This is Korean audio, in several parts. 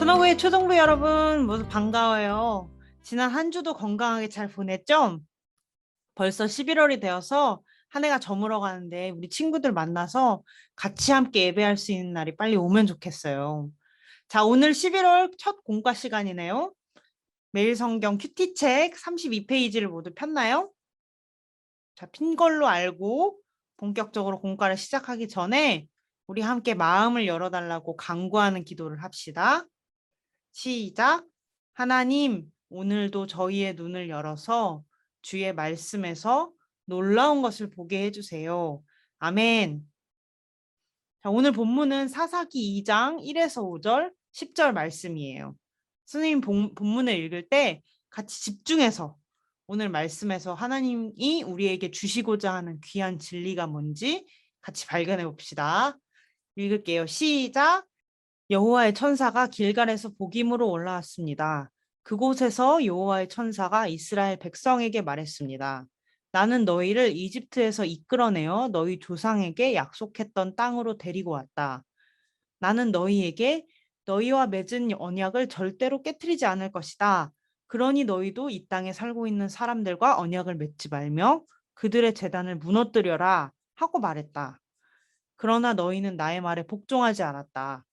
천호구의 초등부 여러분 모두 반가워요. 지난 한 주도 건강하게 잘 보냈죠? 벌써 11월이 되어서 한 해가 저물어 가는데 우리 친구들 만나서 같이 함께 예배할 수 있는 날이 빨리 오면 좋겠어요. 자, 오늘 11월 첫 공과 시간이네요. 매일 성경 큐티책 32페이지를 모두 폈나요? 자, 핀 걸로 알고 본격적으로 공과를 시작하기 전에 우리 함께 마음을 열어달라고 간구하는 기도를 합시다. 시작. 하나님, 오늘도 저희의 눈을 열어서 주의 말씀에서 놀라운 것을 보게 해주세요. 아멘. 자, 오늘 본문은 사사기 2장 1에서 5절, 10절 말씀이에요. 선생님 본문을 읽을 때 같이 집중해서 오늘 말씀에서 하나님이 우리에게 주시고자 하는 귀한 진리가 뭔지 같이 발견해 봅시다. 읽을게요. 시작. 여호와의 천사가 길갈에서 복임으로 올라왔습니다. 그곳에서 여호와의 천사가 이스라엘 백성에게 말했습니다. 나는 너희를 이집트에서 이끌어내어 너희 조상에게 약속했던 땅으로 데리고 왔다. 나는 너희에게 너희와 맺은 언약을 절대로 깨뜨리지 않을 것이다. 그러니 너희도 이 땅에 살고 있는 사람들과 언약을 맺지 말며 그들의 제단을 무너뜨려라 하고 말했다. 그러나 너희는 나의 말에 복종하지 않았다.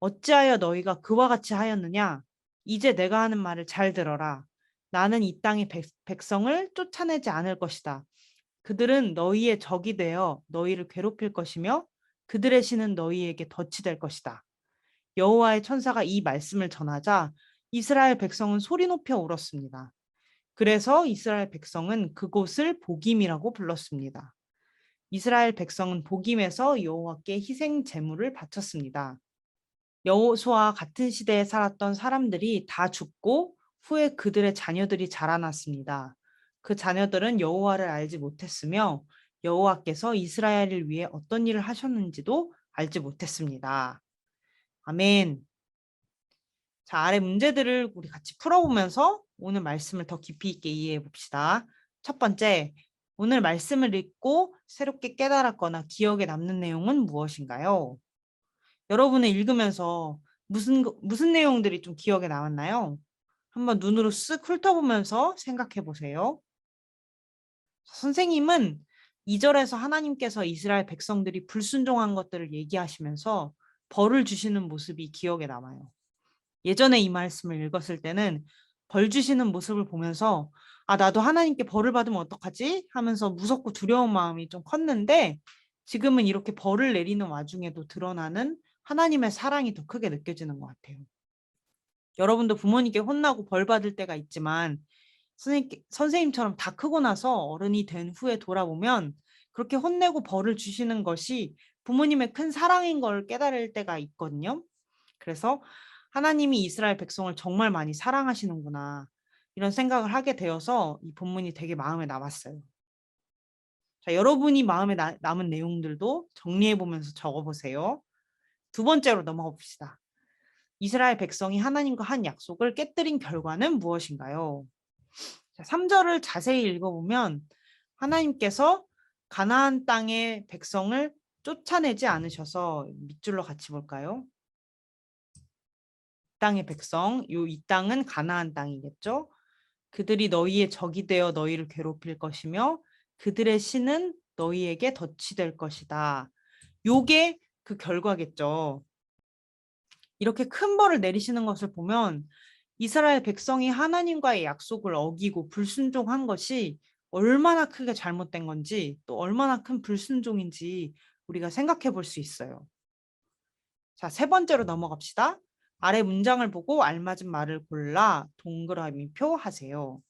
어찌하여 너희가 그와 같이 하였느냐? 이제 내가 하는 말을 잘 들어라. 나는 이 땅의 백성을 쫓아내지 않을 것이다. 그들은 너희의 적이 되어 너희를 괴롭힐 것이며 그들의 신은 너희에게 덫이 될 것이다. 여호와의 천사가 이 말씀을 전하자 이스라엘 백성은 소리 높여 울었습니다. 그래서 이스라엘 백성은 그곳을 복임이라고 불렀습니다. 이스라엘 백성은 복임에서 여호와께 희생 제물을 바쳤습니다. 여호수아와 같은 시대에 살았던 사람들이 다 죽고 후에 그들의 자녀들이 자라났습니다. 그 자녀들은 여호와를 알지 못했으며 여호와께서 이스라엘을 위해 어떤 일을 하셨는지도 알지 못했습니다. 아멘. 자, 아래 문제들을 우리 같이 풀어보면서 오늘 말씀을 더 깊이 있게 이해해 봅시다. 첫 번째, 오늘 말씀을 읽고 새롭게 깨달았거나 기억에 남는 내용은 무엇인가요? 여러분은 읽으면서 무슨 내용들이 좀 기억에 남았나요? 한번 눈으로 쓱 훑어보면서 생각해 보세요. 선생님은 2절에서 하나님께서 이스라엘 백성들이 불순종한 것들을 얘기하시면서 벌을 주시는 모습이 기억에 남아요. 예전에 이 말씀을 읽었을 때는 벌 주시는 모습을 보면서 아, 나도 하나님께 벌을 받으면 어떡하지? 하면서 무섭고 두려운 마음이 좀 컸는데 지금은 이렇게 벌을 내리는 와중에도 드러나는 하나님의 사랑이 더 크게 느껴지는 것 같아요. 여러분도 부모님께 혼나고 벌 받을 때가 있지만 선생님처럼 다 크고 나서 어른이 된 후에 돌아보면 그렇게 혼내고 벌을 주시는 것이 부모님의 큰 사랑인 걸 깨달을 때가 있거든요. 그래서 하나님이 이스라엘 백성을 정말 많이 사랑하시는구나. 이런 생각을 하게 되어서 이 본문이 되게 마음에 남았어요. 자, 여러분이 마음에 남은 내용들도 정리해 보면서 적어 보세요. 두 번째로 넘어가 봅시다. 이스라엘 백성이 하나님과 한 약속을 깨뜨린 결과는 무엇인가요? 자, 3절을 자세히 읽어보면 하나님께서 가나안 땅의 백성을 쫓아내지 않으셔서 밑줄로 같이 볼까요? 땅의 백성, 이 땅은 가나안 땅이겠죠? 그들이 너희의 적이 되어 너희를 괴롭힐 것이며 그들의 신은 너희에게 덫이 될 것이다. 요게 그 결과겠죠. 이렇게 큰 벌을 내리시는 것을 보면 이스라엘 백성이 하나님과의 약속을 어기고 불순종한 것이 얼마나 크게 잘못된 건지 또 얼마나 큰 불순종인지 우리가 생각해 볼 수 있어요. 자, 세 번째로 넘어갑시다. 아래 문장을 보고 알맞은 말을 골라 동그라미표 하세요.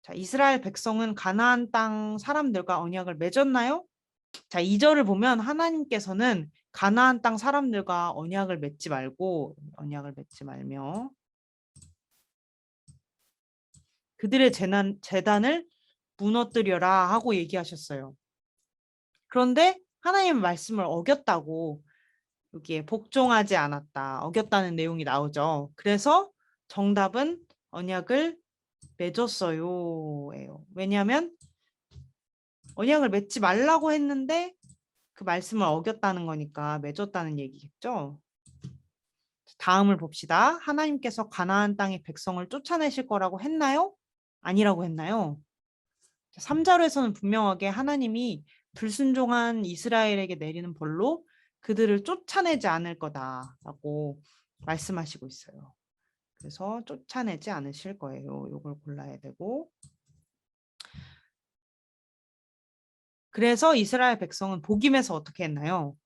자, 이스라엘 백성은 가나안 땅 사람들과 언약을 맺었나요? 자, 2절을 보면 하나님께서는 가나안 땅 사람들과 언약을 맺지 말며 그들의 재단을 무너뜨려라 하고 얘기하셨어요. 그런데 하나님의 말씀을 어겼다고 여기에 복종하지 않았다, 어겼다는 내용이 나오죠. 그래서 정답은 언약을 맺었어요예요. 왜냐하면 언약을 맺지 말라고 했는데 그 말씀을 어겼다는 거니까 맺었다는 얘기겠죠. 다음을 봅시다. 하나님께서 가나안 땅의 백성을 쫓아내실 거라고 했나요? 아니라고 했나요? 3절에서는 분명하게 하나님이 불순종한 이스라엘에게 내리는 벌로 그들을 쫓아내지 않을 거다라고 말씀하시고 있어요. 그래서 쫓아내지 않으실 거예요. 이걸 골라야 되고. 그래서 이스라엘 백성은 복임에서 어떻게 했나요?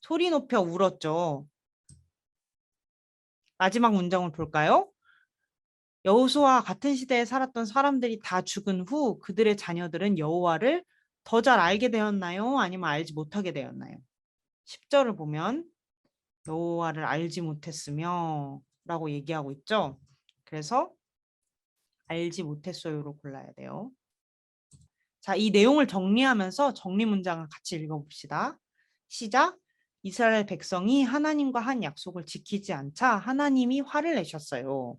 소리 높여 울었죠. 마지막 문장을 볼까요? 여호수아와 같은 시대에 살았던 사람들이 다 죽은 후 그들의 자녀들은 여호와를 더 잘 알게 되었나요? 아니면 알지 못하게 되었나요? 10절을 보면 여호와를 알지 못했으며 라고 얘기하고 있죠. 그래서 알지 못했어요로 골라야 돼요. 자, 이 내용을 정리하면서 정리 문장을 같이 읽어봅시다. 시작. 이스라엘 백성이 하나님과 한 약속을 지키지 않자 하나님이 화를 내셨어요.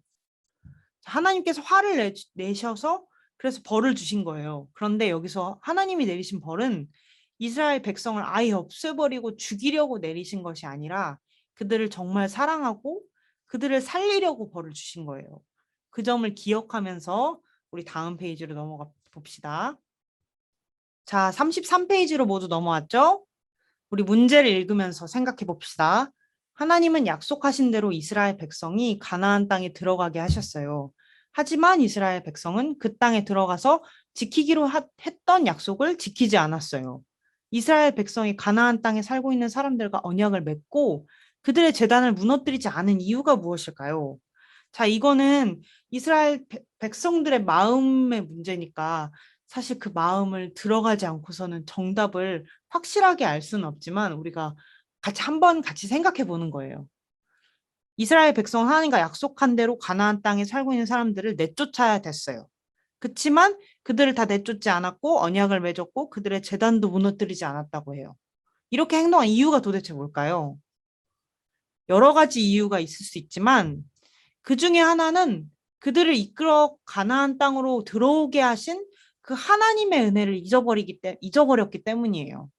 하나님께서 화를 내셔서 그래서 벌을 주신 거예요. 그런데 여기서 하나님이 내리신 벌은 이스라엘 백성을 아예 없애버리고 죽이려고 내리신 것이 아니라 그들을 정말 사랑하고 그들을 살리려고 벌을 주신 거예요. 그 점을 기억하면서 우리 다음 페이지로 넘어가 봅시다. 자, 33페이지로 모두 넘어왔죠? 우리 문제를 읽으면서 생각해 봅시다. 하나님은 약속하신 대로 이스라엘 백성이 가나안 땅에 들어가게 하셨어요. 하지만 이스라엘 백성은 그 땅에 들어가서 지키기로 했던 약속을 지키지 않았어요. 이스라엘 백성이 가나안 땅에 살고 있는 사람들과 언약을 맺고 그들의 제단을 무너뜨리지 않은 이유가 무엇일까요? 자, 이거는 이스라엘 백성들의 마음의 문제니까 사실 그 마음을 들어가지 않고서는 정답을 확실하게 알 수는 없지만 우리가 같이 한번 같이 생각해 보는 거예요. 이스라엘 백성 하나님과 약속한 대로 가나안 땅에 살고 있는 사람들을 내쫓아야 됐어요. 그렇지만 그들을 다 내쫓지 않았고 언약을 맺었고 그들의 제단도 무너뜨리지 않았다고 해요. 이렇게 행동한 이유가 도대체 뭘까요? 여러 가지 이유가 있을 수 있지만 그 중에 하나는 그들을 이끌어 가나안 땅으로 들어오게 하신 그 하나님의 은혜를 잊어버렸기 때문이에요.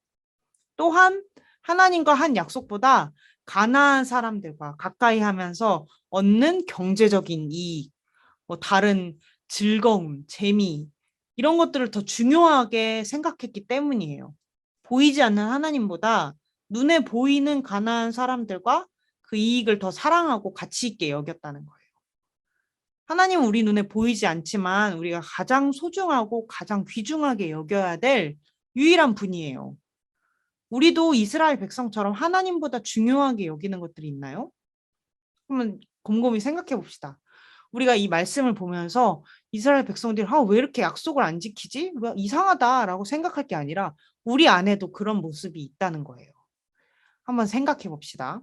또한 하나님과 한 약속보다 가나안 사람들과 가까이 하면서 얻는 경제적인 이익, 뭐 다른 즐거움, 재미 이런 것들을 더 중요하게 생각했기 때문이에요. 보이지 않는 하나님보다 눈에 보이는 가나안 사람들과 그 이익을 더 사랑하고 가치 있게 여겼다는 거예요. 하나님은 우리 눈에 보이지 않지만 우리가 가장 소중하고 가장 귀중하게 여겨야 될 유일한 분이에요. 우리도 이스라엘 백성처럼 하나님보다 중요하게 여기는 것들이 있나요? 한번 곰곰이 생각해 봅시다. 우리가 이 말씀을 보면서 이스라엘 백성들이 왜 이렇게 약속을 안 지키지? 왜 이상하다라고 생각할 게 아니라 우리 안에도 그런 모습이 있다는 거예요. 한번 생각해 봅시다.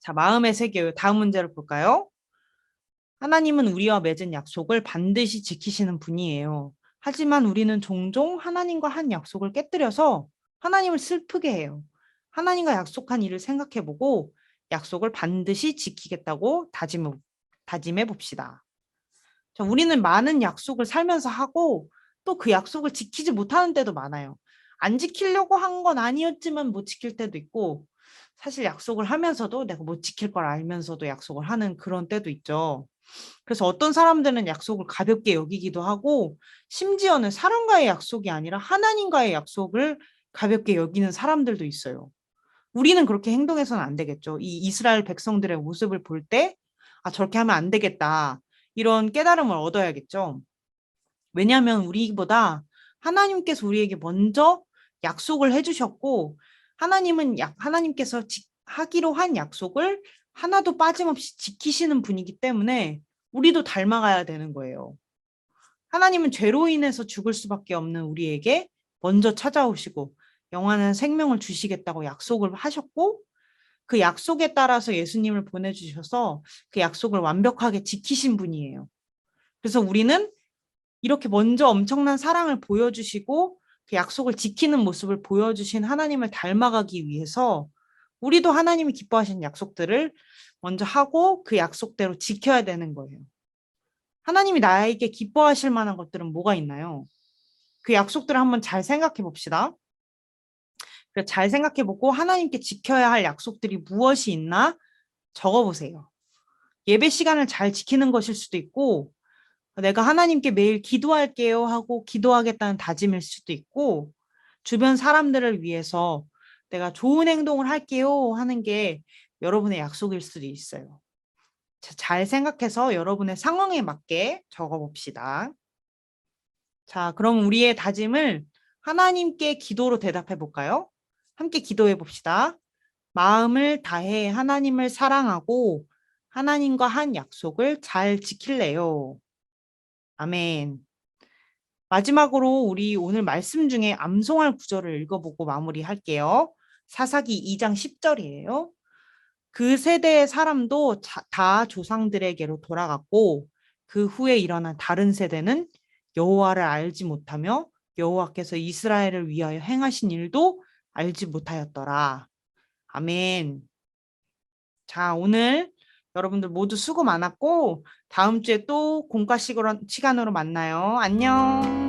자, 마음의 세계 다음 문제를 볼까요? 하나님은 우리와 맺은 약속을 반드시 지키시는 분이에요. 하지만 우리는 종종 하나님과 한 약속을 깨뜨려서 하나님을 슬프게 해요. 하나님과 약속한 일을 생각해보고 약속을 반드시 지키겠다고 다짐해 봅시다. 자, 우리는 많은 약속을 살면서 하고 또 그 약속을 지키지 못하는 때도 많아요. 안 지키려고 한 건 아니었지만 못 지킬 때도 있고 사실 약속을 하면서도 내가 못 지킬 걸 알면서도 약속을 하는 그런 때도 있죠. 그래서 어떤 사람들은 약속을 가볍게 여기기도 하고 심지어는 사람과의 약속이 아니라 하나님과의 약속을 가볍게 여기는 사람들도 있어요. 우리는 그렇게 행동해서는 안 되겠죠. 이 이스라엘 백성들의 모습을 볼 때, 저렇게 하면 안 되겠다. 이런 깨달음을 얻어야겠죠. 왜냐하면 우리보다 하나님께서 우리에게 먼저 약속을 해주셨고, 하나님께서 하기로 한 약속을 하나도 빠짐없이 지키시는 분이기 때문에 우리도 닮아가야 되는 거예요. 하나님은 죄로 인해서 죽을 수밖에 없는 우리에게 먼저 찾아오시고 영원한 생명을 주시겠다고 약속을 하셨고 그 약속에 따라서 예수님을 보내주셔서 그 약속을 완벽하게 지키신 분이에요. 그래서 우리는 이렇게 먼저 엄청난 사랑을 보여주시고 그 약속을 지키는 모습을 보여주신 하나님을 닮아가기 위해서 우리도 하나님이 기뻐하신 약속들을 먼저 하고 그 약속대로 지켜야 되는 거예요. 하나님이 나에게 기뻐하실 만한 것들은 뭐가 있나요? 그 약속들을 한번 잘 생각해 봅시다. 잘 생각해 보고 하나님께 지켜야 할 약속들이 무엇이 있나 적어보세요. 예배 시간을 잘 지키는 것일 수도 있고, 내가 하나님께 매일 기도할게요 하고 기도하겠다는 다짐일 수도 있고, 주변 사람들을 위해서 내가 좋은 행동을 할게요 하는 게 여러분의 약속일 수도 있어요. 잘 생각해서 여러분의 상황에 맞게 적어봅시다. 자, 그럼 우리의 다짐을 하나님께 기도로 대답해 볼까요? 함께 기도해 봅시다. 마음을 다해 하나님을 사랑하고 하나님과 한 약속을 잘 지킬래요. 아멘. 마지막으로 우리 오늘 말씀 중에 암송할 구절을 읽어보고 마무리할게요. 사사기 2장 10절이에요. 그 세대의 사람도 다 조상들에게로 돌아갔고 그 후에 일어난 다른 세대는 여호와를 알지 못하며 여호와께서 이스라엘을 위하여 행하신 일도 알지 못하였더라. 아멘. 자, 오늘 여러분들 모두 수고 많았고 다음 주에 또 시간으로 만나요. 안녕.